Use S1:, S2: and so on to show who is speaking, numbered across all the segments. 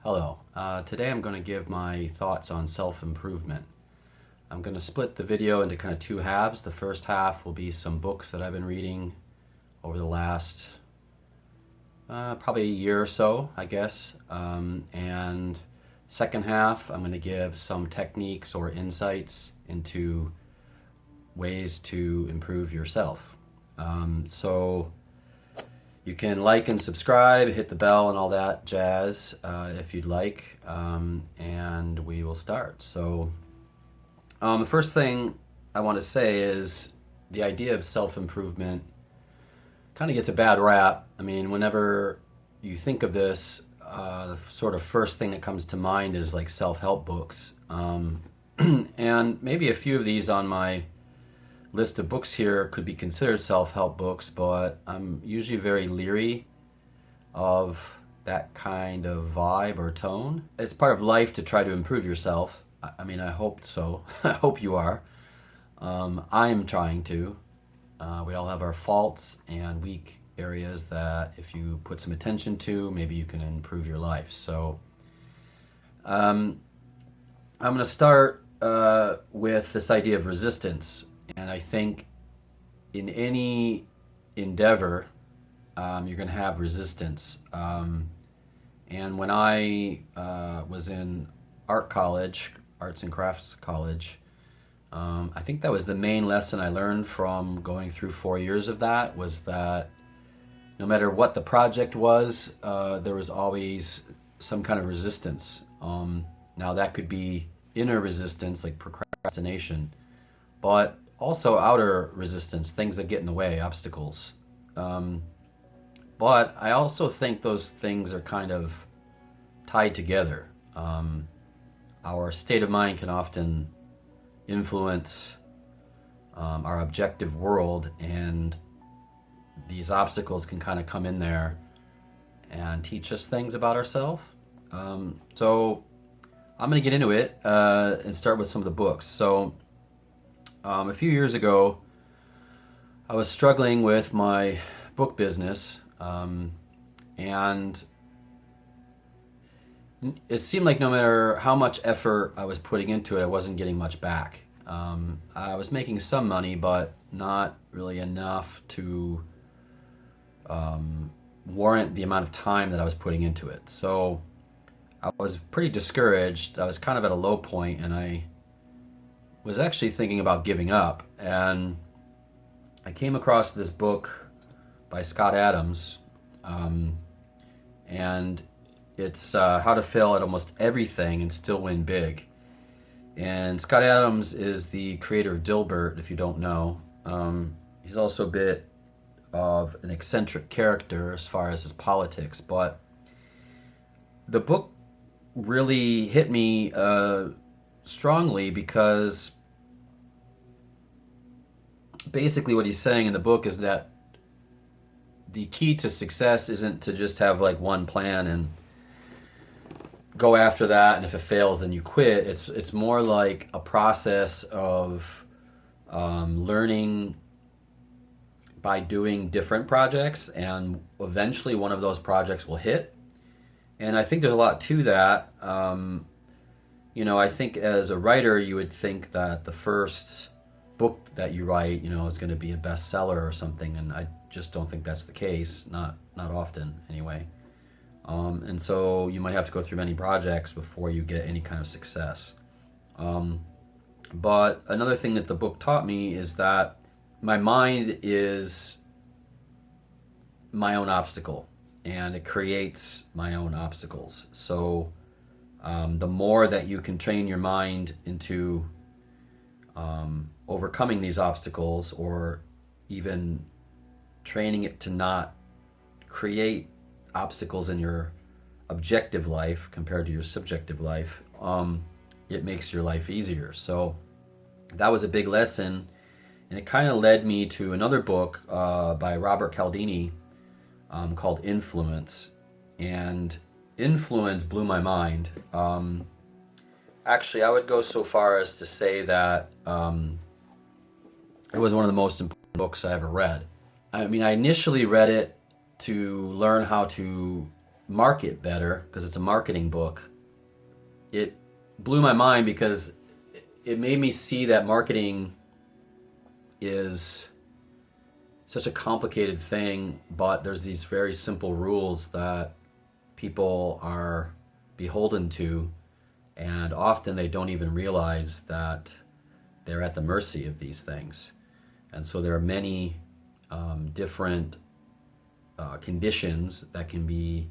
S1: Hello. Today I'm going to give my thoughts on self-improvement. I'm going to split the video into kind of two halves. The first half will be some books that I've been reading over the last probably a year or so, I guess. And second half, I'm going to give some techniques or insights into ways to improve yourself. So you can like and subscribe, hit the bell and all that jazz if you'd like, and we will start. So the first thing I want to say is the idea of self-improvement kind of gets a bad rap. I mean, whenever you think of this, the sort of first thing that comes to mind is like self-help books. And maybe a few of these on my list of books here could be considered self-help books, but I'm usually very leery of that kind of vibe or tone. It's part of life to try to improve yourself. I mean, I hope so. I hope you are. I'm trying to. We all have our faults and weak areas that if you put some attention to, maybe you can improve your life. So I'm going to start with this idea of resistance. And I think in any endeavor, you're going to have resistance. And when I was in arts and crafts college, I think that was the main lesson I learned from going through 4 years of that, was that no matter what the project was, there was always some kind of resistance. Now that could be inner resistance, like procrastination, but also outer resistance, things that get in the way, obstacles. But I also think those things are kind of tied together. Our state of mind can often influence our objective world, and these obstacles can kind of come in there and teach us things about ourselves. So I'm going to get into it and start with some of the books. So a few years ago, I was struggling with my book business, and it seemed like no matter how much effort I was putting into it, I wasn't getting much back. I was making some money, but not really enough to warrant the amount of time that I was putting into it. So I was pretty discouraged. I was kind of at a low point, and I was actually thinking about giving up. And I came across this book by Scott Adams, and it's How to Fail at Almost Everything and Still Win Big. And Scott Adams is the creator of Dilbert, if you don't know. He's also a bit of an eccentric character as far as his politics, but the book really hit me strongly, because basically what he's saying in the book is that the key to success isn't to just have like one plan and go after that, and if it fails then you quit. It's more like a process of learning by doing different projects, and eventually one of those projects will hit. And I think there's a lot to that. I think as a writer, you would think that the first book that you write, is going to be a bestseller or something, and I just don't think that's the case. Not often, anyway. And so you might have to go through many projects before you get any kind of success. But another thing that the book taught me is that my mind is my own obstacle, and it creates my own obstacles. So the more that you can train your mind into overcoming these obstacles, or even training it to not create obstacles in your objective life compared to your subjective life, it makes your life easier. So that was a big lesson, and it kind of led me to another book by Robert Cialdini called Influence. And Influence blew my mind. Actually, I would go so far as to say that it was one of the most important books I ever read. I mean, I initially read it to learn how to market better, because it's a marketing book, it blew my mind because it made me see that marketing is such a complicated thing, but there's these very simple rules that people are beholden to, and often they don't even realize that they're at the mercy of these things. And so there are many different conditions that can be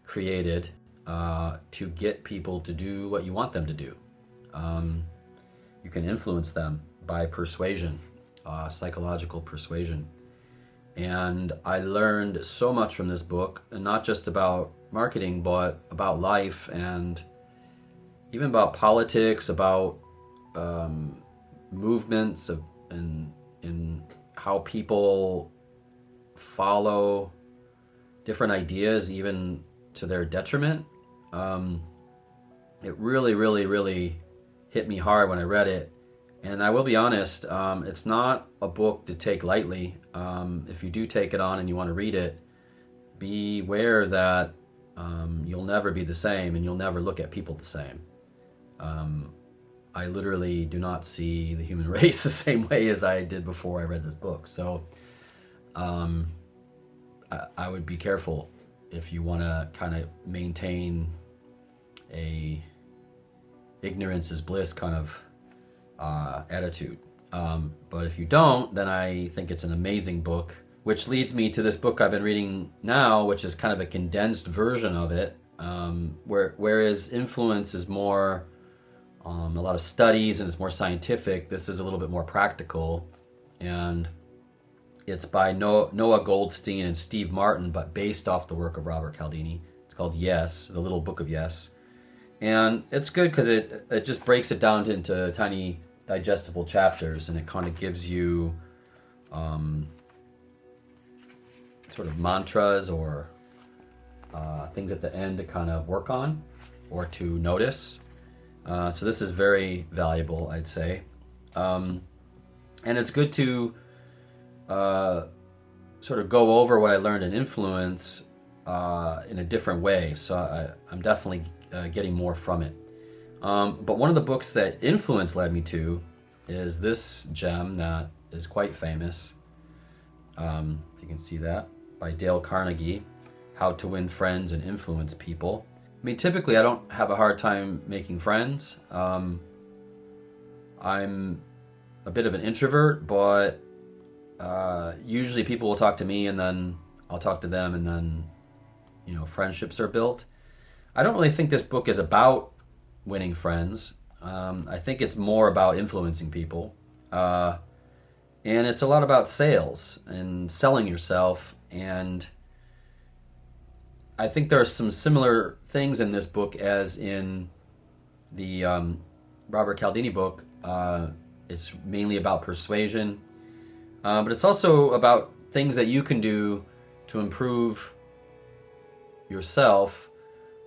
S1: created to get people to do what you want them to do. You can influence them by persuasion, psychological persuasion. And I learned so much from this book, and not just about marketing, but about life, and even about politics, about movements in how people follow different ideas, even to their detriment. It really, really, really hit me hard when I read it. And I will be honest, it's not a book to take lightly. If you do take it on and you want to read it, beware that you'll never be the same, and you'll never look at people the same. I literally do not see the human race the same way as I did before I read this book. So I would be careful if you want to kind of maintain a ignorance is bliss kind of attitude. But if you don't, then I think it's an amazing book, which leads me to this book I've been reading now, which is kind of a condensed version of it, whereas Influence is more a lot of studies and it's more scientific. This is a little bit more practical, and it's by Noah Goldstein and Steve Martin, but based off the work of Robert Cialdini. It's called Yes, the Little Book of Yes. And it's good because it just breaks it down into tiny digestible chapters, and it kind of gives you sort of mantras or things at the end to kind of work on or to notice. So this is very valuable, I'd say. And it's good to sort of go over what I learned in Influence in a different way. So I'm definitely getting more from it. But one of the books that Influence led me to is this gem that is quite famous. If you can see that, by Dale Carnegie, How to Win Friends and Influence People. I mean, typically I don't have a hard time making friends. I'm a bit of an introvert, but usually people will talk to me and then I'll talk to them, and then, friendships are built. I don't really think this book is about winning friends. I think it's more about influencing people. And it's a lot about sales and selling yourself. And I think there are some similar things in this book as in the Robert Cialdini book. It's mainly about persuasion. But it's also about things that you can do to improve yourself.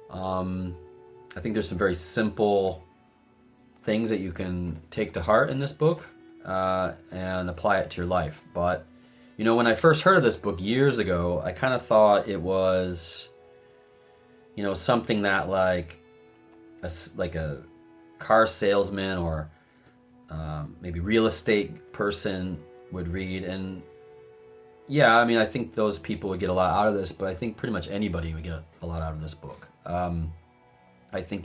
S1: I think there's some very simple things that you can take to heart in this book and apply it to your life. But, when I first heard of this book years ago, I kind of thought it was, something that like a car salesman or maybe real estate person would read. And yeah, I mean, I think those people would get a lot out of this, but I think pretty much anybody would get a lot out of this book. I think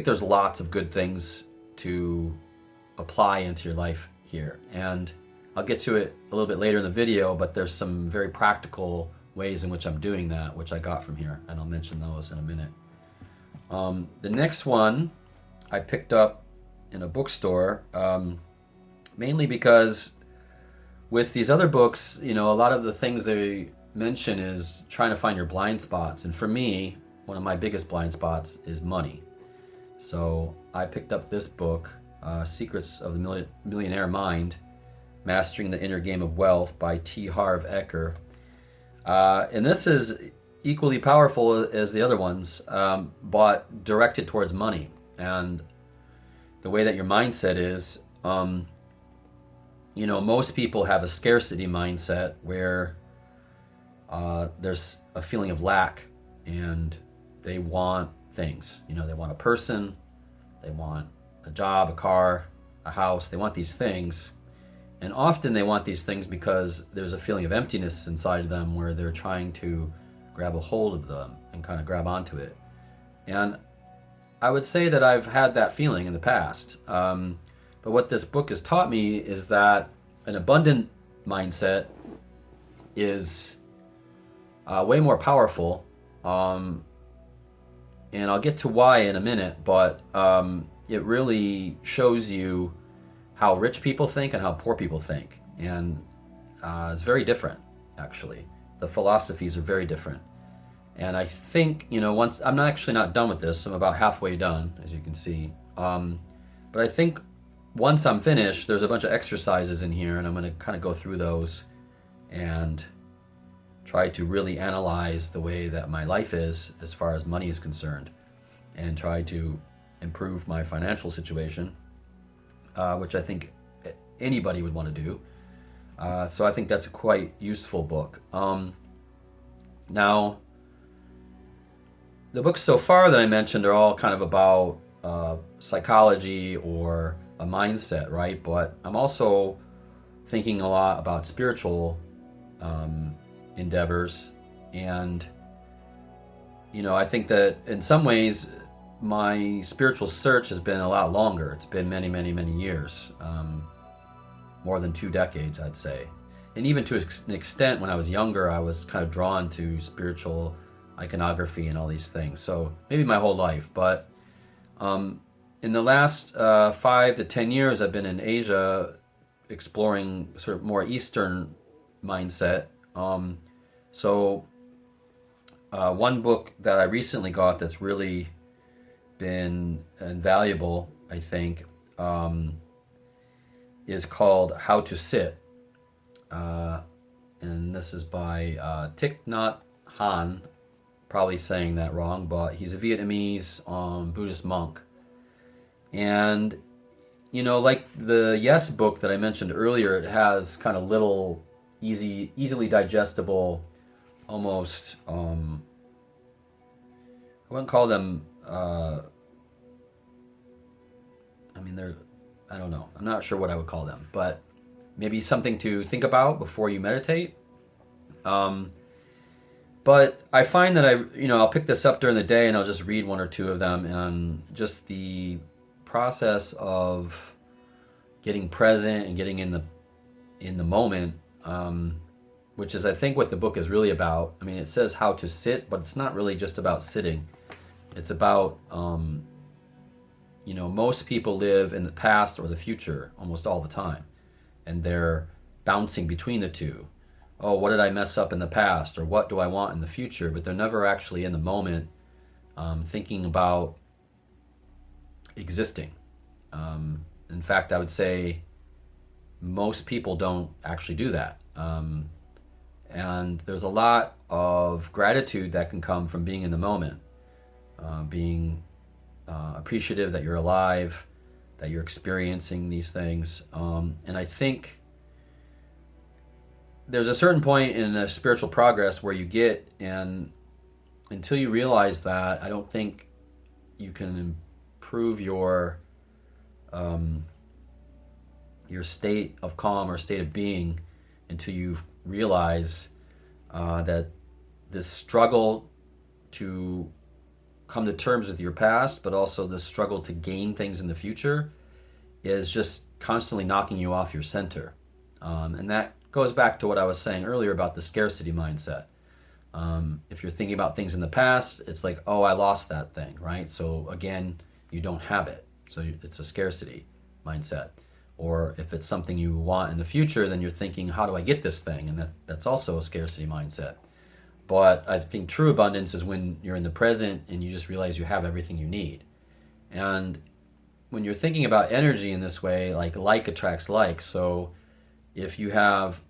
S1: there's lots of good things to apply into your life here. And I'll get to it a little bit later in the video, but there's some very practical ways in which I'm doing that, which I got from here, and I'll mention those in a minute. The next one I picked up in a bookstore, mainly because with these other books, a lot of the things they mention is trying to find your blind spots. And for me, one of my biggest blind spots is money. So I picked up this book, Secrets of the Millionaire Mind, Mastering the Inner Game of Wealth by T. Harv Eker. And this is equally powerful as the other ones, but directed towards money. And the way that your mindset is, most people have a scarcity mindset where there's a feeling of lack, and they want things. You know, they want a person, they want a job, a car, a house. They want these things. And often they want these things because there's a feeling of emptiness inside of them where they're trying to grab a hold of them and kind of grab onto it. And I would say that I've had that feeling in the past. But what this book has taught me is that an abundant mindset is way more powerful. And I'll get to why in a minute, but it really shows you how rich people think and how poor people think. And it's very different, actually. The philosophies are very different. And I think, you know, once, I'm actually not done with this. I'm about halfway done, as you can see. But I think once I'm finished, there's a bunch of exercises in here, and I'm going to kind of go through those and try to really analyze the way that my life is as far as money is concerned, and try to improve my financial situation, which I think anybody would want to do. So I think that's a quite useful book. Now, the books so far that I mentioned are all kind of about psychology or a mindset, right? But I'm also thinking a lot about spiritual endeavors. And, you know, I think that in some ways my spiritual search has been a lot longer. It's been many, many, many years, more than 2 decades, I'd say. And even to an extent, when I was younger, I was kind of drawn to spiritual iconography and all these things. So maybe my whole life. But in the last 5 to 10 years, I've been in Asia exploring sort of more Eastern mindset. So one book that I recently got that's really been invaluable, I think, is called How to Sit. And this is by Thich Nhat Hanh, probably saying that wrong, but he's a Vietnamese Buddhist monk. And, you know, like the Yes book that I mentioned earlier, it has kind of little, easily digestible, almost, I wouldn't call them, I mean, I don't know. I'm not sure what I would call them, but maybe something to think about before you meditate. But I find that I'll pick this up during the day and I'll just read 1 or 2 of them, and just the process of getting present and getting in the moment, which is, I think, what the book is really about. I mean, it says how to sit, but it's not really just about sitting. It's about, most people live in the past or the future almost all the time, and they're bouncing between the two. Oh, what did I mess up in the past, or what do I want in the future? But they're never actually in the moment, thinking about existing. In fact, I would say most people don't actually do that. And there's a lot of gratitude that can come from being in the moment, being appreciative that you're alive, that you're experiencing these things. And I think there's a certain point in a spiritual progress where you get, and until you realize that, I don't think you can improve your state of calm or state of being until you realize that this struggle to come to terms with your past, but also the struggle to gain things in the future, is just constantly knocking you off your center. And that goes back to what I was saying earlier about the scarcity mindset. If you're thinking about things in the past, it's like, oh, I lost that thing, right? So again, you don't have it. So it's a scarcity mindset. Or if it's something you want in the future, then you're thinking, how do I get this thing? And that's also a scarcity mindset. But I think true abundance is when you're in the present and you just realize you have everything you need. And when you're thinking about energy in this way, like attracts like. So if you have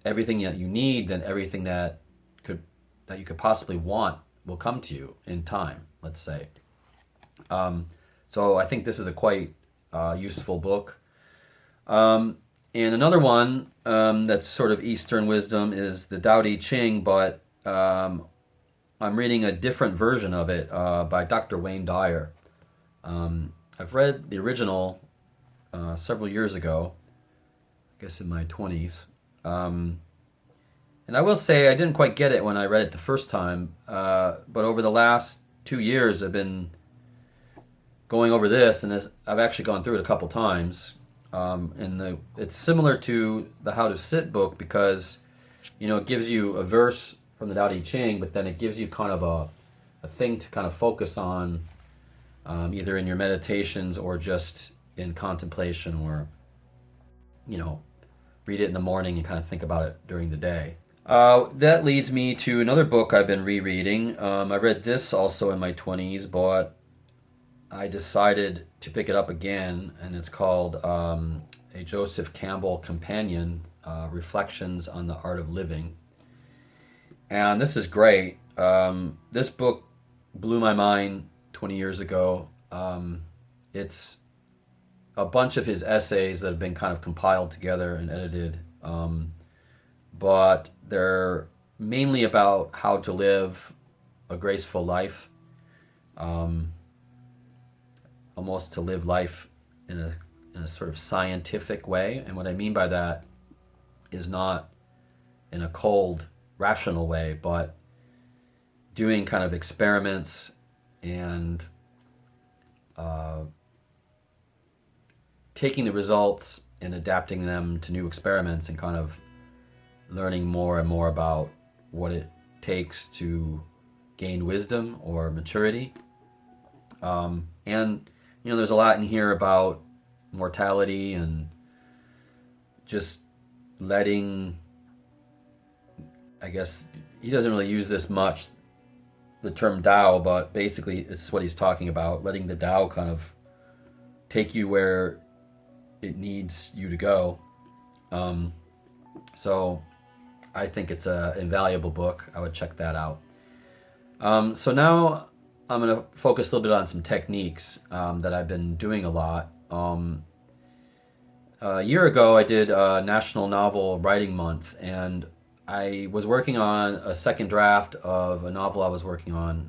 S1: everything that you need, then everything that you could possibly want will come to you in time, let's say. So I think this is a quite useful book. And another one that's sort of Eastern wisdom is the Dowy Ching, but I'm reading a different version of it by Dr. Wayne Dyer. I've read the original several years ago, I guess in my 20s. And I will say I didn't quite get it when I read it the first time, but over the last 2 years I've been going over this, and I've actually gone through it a couple times. It's similar to the How to Sit book because, it gives you a verse from the Dowy Ching, but then it gives you kind of a thing to kind of focus on, either in your meditations or just in contemplation, or, read it in the morning and kind of think about it during the day. That leads me to another book I've been rereading. I read this also in my 20s, but I decided to pick it up again, and it's called a Joseph Campbell companion, Reflections on the Art of Living. And this is great. This book blew my mind 20 years ago. It's a bunch of his essays that have been kind of compiled together and edited, but they're mainly about how to live a graceful life, almost to live life in a sort of scientific way. And what I mean by that is not in a cold, rational way, but doing kind of experiments and taking the results and adapting them to new experiments, and kind of learning more and more about what it takes to gain wisdom or maturity. And there's a lot in here about mortality and just letting, I guess he doesn't really use this much, the term Tao, but basically it's what he's talking about, letting the Tao kind of take you where it needs you to go. So I think it's an invaluable book. I would check that out. So now I'm going to focus a little bit on some techniques that I've been doing a lot. A year ago I did National Novel Writing Month, and I was working on a second draft of a novel I was working on,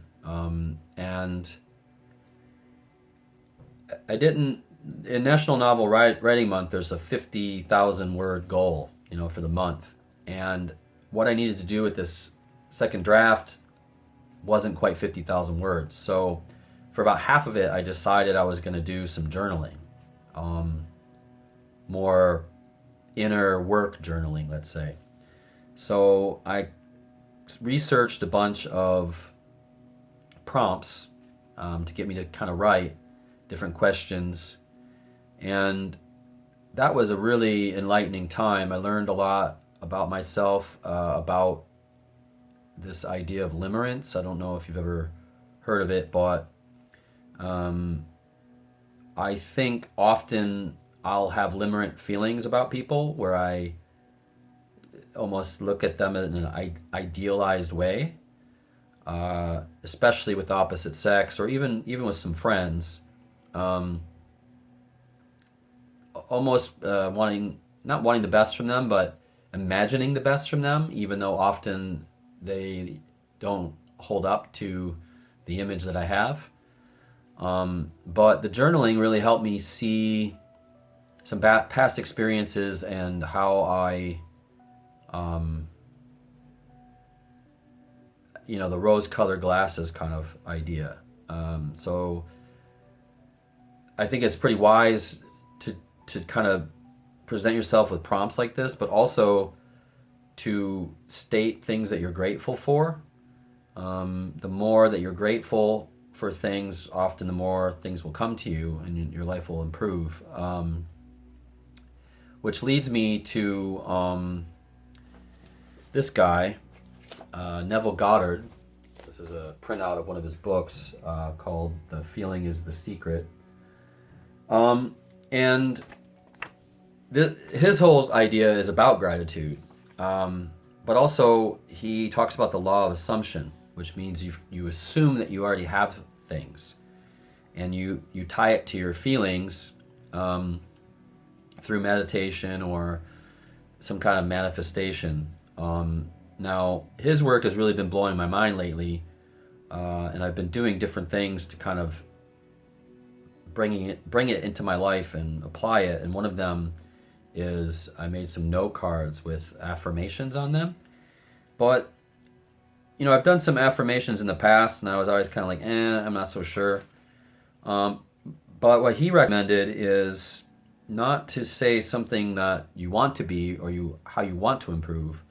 S1: and I didn't. In National Novel Writing Month, there's a 50,000 word goal, for the month, and what I needed to do with this second draft wasn't quite 50,000 words. So for about half of it, I decided I was going to do some journaling, more inner work journaling, let's say. So I researched a bunch of prompts to get me to kind of write different questions, and that was a really enlightening time. I learned a lot about myself, about this idea of limerence. I don't know if you've ever heard of it, but I think often I'll have limerent feelings about people where I almost look at them in an idealized way, especially with the opposite sex, or even with some friends. Almost not wanting the best from them, but imagining the best from them, even though often they don't hold up to the image that I have. But the journaling really helped me see some past experiences and how I, the rose-colored glasses kind of idea. So I think it's pretty wise to kind of present yourself with prompts like this, but also to state things that you're grateful for. The more that you're grateful for things, often the more things will come to you and your life will improve. Which leads me to this guy, Neville Godard. This is a printout of one of his books called The Feeling is the Secret. And his whole idea is about gratitude. But also he talks about the law of assumption, which means you assume that you already have things, and you tie it to your feelings through meditation or some kind of manifestation. Now, his work has really been blowing my mind lately, and I've been doing different things to kind of bring it into my life and apply it. And one of them is I made some note cards with affirmations on them. But I've done some affirmations in the past, and I was always kind of like, I'm not so sure. But what he recommended is not to say something that you want to be or how you want to improve,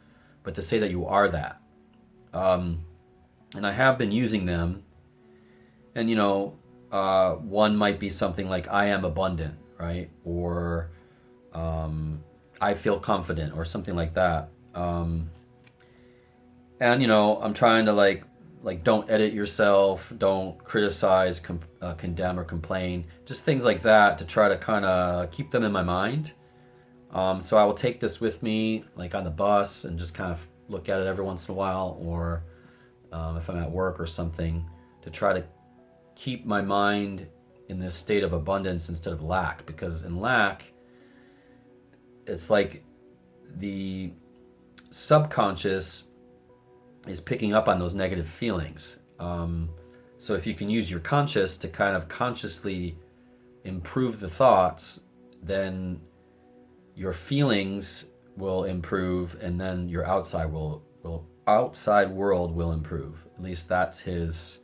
S1: but to say that you are that. And I have been using them. And, one might be something like, I am abundant, right? Or I feel confident, or something like that. And, I'm trying to like don't edit yourself, don't criticize, condemn, or complain. Just things like that to try to kind of keep them in my mind. So I will take this with me, like on the bus, and just kind of look at it every once in a while, or if I'm at work or something, to try to keep my mind in this state of abundance instead of lack. Because in lack, it's like the subconscious is picking up on those negative feelings. So if you can use your conscious to kind of consciously improve the thoughts, then your feelings will improve, and then your outside world will improve. At least that's his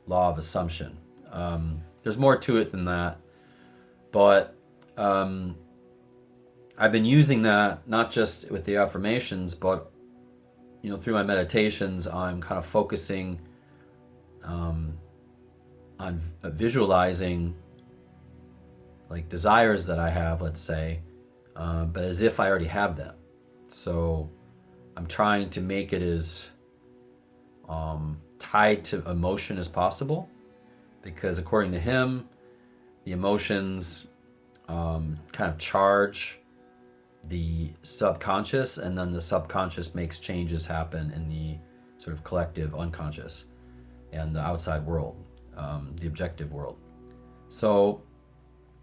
S1: law of assumption. There's more to it than that, but I've been using that not just with the affirmations, but through my meditations. I'm kind of focusing on visualizing like desires that I have, let's say, but as if I already have them. So I'm trying to make it as tied to emotion as possible, because according to him, the emotions kind of charge the subconscious, and then the subconscious makes changes happen in the sort of collective unconscious and the outside world, the objective world. So,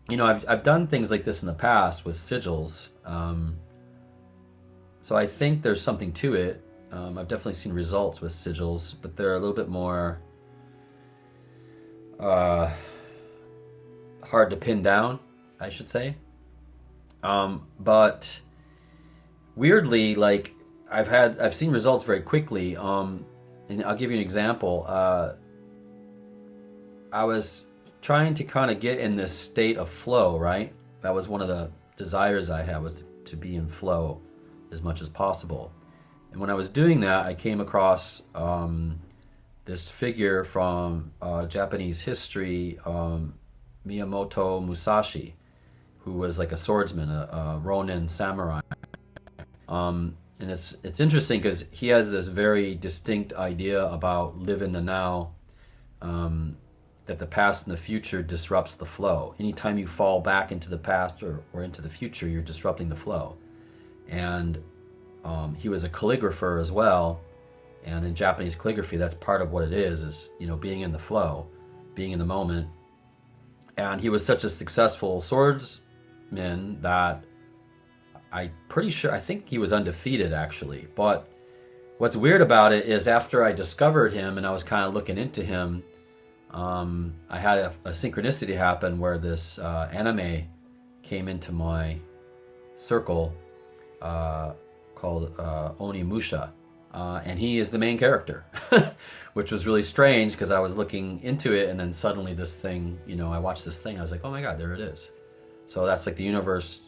S1: I've done things like this in the past with sigils. So I think there's something to it. I've definitely seen results with sigils, but they're a little bit more hard to pin down, I should say. But weirdly, like I've seen results very quickly. And I'll give you an example. I was trying to kind of get in this state of flow, right? That was one of the desires I had, was to be in flow as much as possible. And when I was doing that, I came across this figure from Japanese history, Mamoto Musashi, who was like a swordsman, a Ronin samurai. And it's interesting because he has this very distinct idea about live in the now, that the past and the future disrupts the flow. Anytime you fall back into the past or into the future, you're disrupting the flow. And he was a calligrapher as well. And in Japanese calligraphy, that's part of what it is being in the flow, being in the moment. And he was such a successful swordsman that I think he was undefeated, actually. But what's weird about it is, after I discovered him and I was kind of looking into him, I had a synchronicity happen where this anime came into my circle called Onimusha. And he is the main character, which was really strange because I was looking into it, and then suddenly this thing, I watched this thing, I was like, oh my God, there it is. So that's like the universe,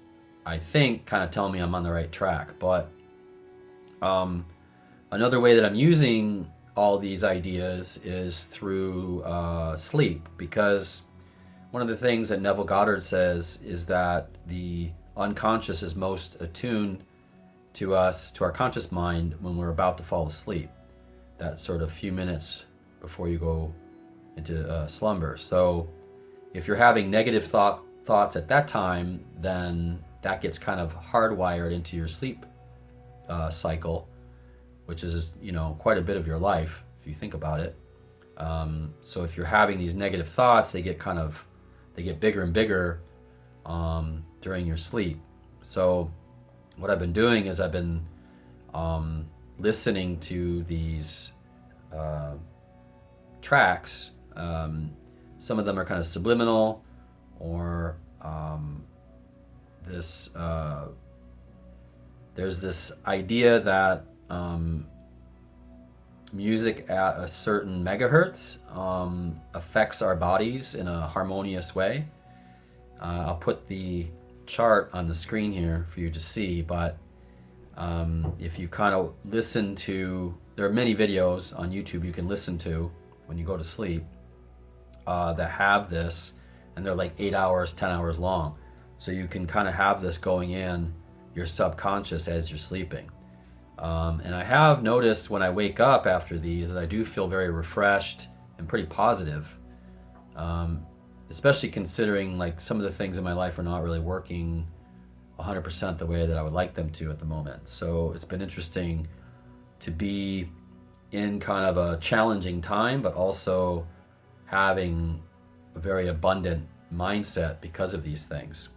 S1: I think, kind of telling me I'm on the right track. But another way that I'm using all these ideas is through sleep, because one of the things that Neville Godard says is that the unconscious is most attuned to us, to our conscious mind, when we're about to fall asleep, that sort of few minutes before you go into slumber. So if you're having negative thoughts at that time, then that gets kind of hardwired into your sleep cycle, which is quite a bit of your life if you think about it. So if you're having these negative thoughts, they get bigger and bigger during your sleep. So what I've been doing is I've been listening to these tracks, some of them are kind of subliminal, or there's this idea that music at a certain megahertz affects our bodies in a harmonious way. I'll put the chart on the screen here for you to see, but if you kind of listen to, there are many videos on YouTube you can listen to when you go to sleep that have this, and they're like 8 hours, 10 hours long. So you can kind of have this going in your subconscious as you're sleeping. And I have noticed when I wake up after these that I do feel very refreshed and pretty positive, especially considering like some of the things in my life are not really working 100% the way that I would like them to at the moment. So it's been interesting to be in kind of a challenging time, but also having a very abundant mindset because of these things.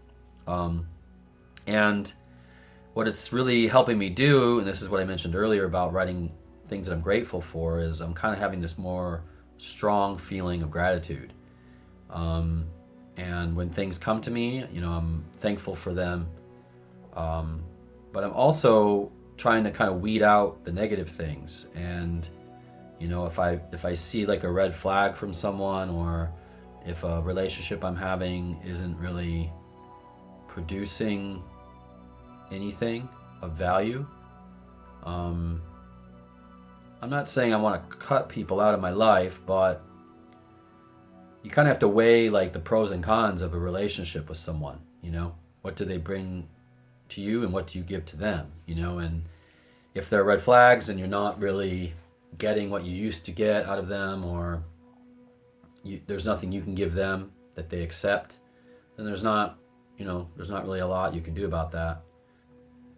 S1: And what it's really helping me do, and this is what I mentioned earlier about writing things that I'm grateful for, is I'm kind of having this more strong feeling of gratitude. And when things come to me, I'm thankful for them. But I'm also trying to kind of weed out the negative things. And, if I see like a red flag from someone, or if a relationship I'm having isn't really producing anything of value, I'm not saying I want to cut people out of my life, but you kind of have to weigh like the pros and cons of a relationship with someone. What do they bring to you and what do you give to them? And if there are red flags and you're not really getting what you used to get out of them, or there's nothing you can give them that they accept, then there's not really a lot you can do about that.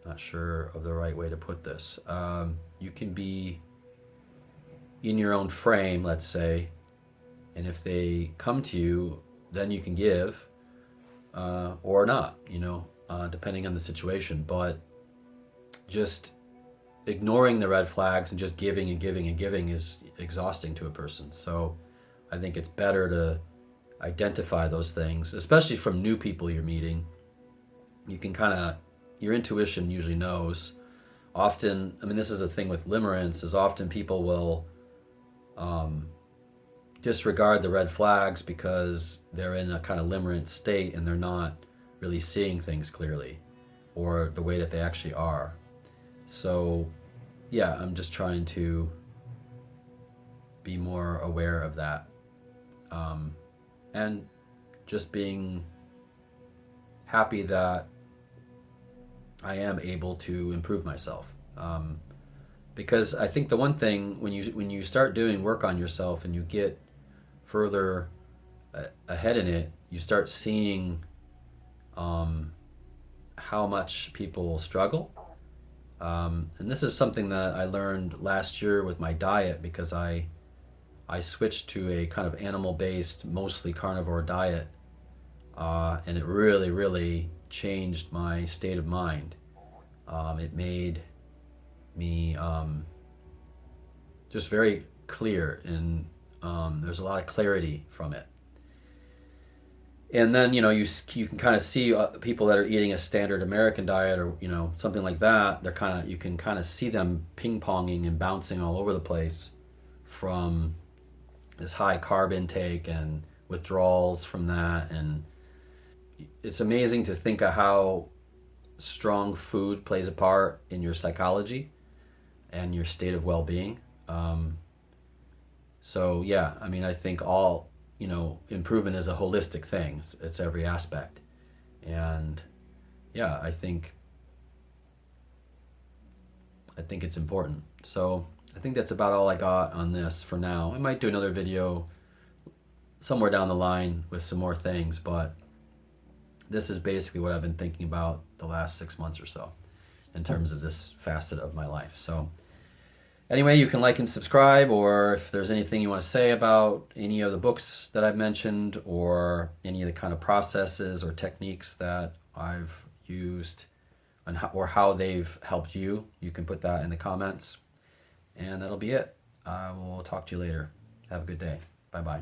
S1: Not sure of the right way to put this. You can be in your own frame, let's say, and if they come to you, then you can give, or not, depending on the situation. But just ignoring the red flags and just giving and giving and giving is exhausting to a person. So I think it's better to identify those things, especially from new people you're meeting. You can your intuition usually knows. Often, this is the thing with limerence, is often people will disregard the red flags because they're in a kind of limerent state and they're not really seeing things clearly or the way that they actually are. So yeah, I'm just trying to be more aware of that, and just being happy that I am able to improve myself, because I think the one thing when you start doing work on yourself and you get further ahead in it, you start seeing how much people struggle. And this is something that I learned last year with my diet, because I switched to a kind of animal-based, mostly carnivore diet, and it really, really changed my state of mind. It made me just very clear, and there's a lot of clarity from it. And then you can kind of see people that are eating a standard American diet, or something like that. You can kind of see them ping-ponging and bouncing all over the place from this high carb intake and withdrawals from that. And it's amazing to think of how strong food plays a part in your psychology and your state of well-being. So yeah, I think all improvement is a holistic thing. It's every aspect. And yeah, I think it's important. So I think that's about all I got on this for now. I might do another video somewhere down the line with some more things, but this is basically what I've been thinking about the last 6 months or so in terms of this facet of my life. So anyway, you can like and subscribe, or if there's anything you want to say about any of the books that I've mentioned, or any of the kind of processes or techniques that I've used, or how they've helped you, you can put that in the comments. And that'll be it. I will talk to you later. Have a good day. Bye-bye.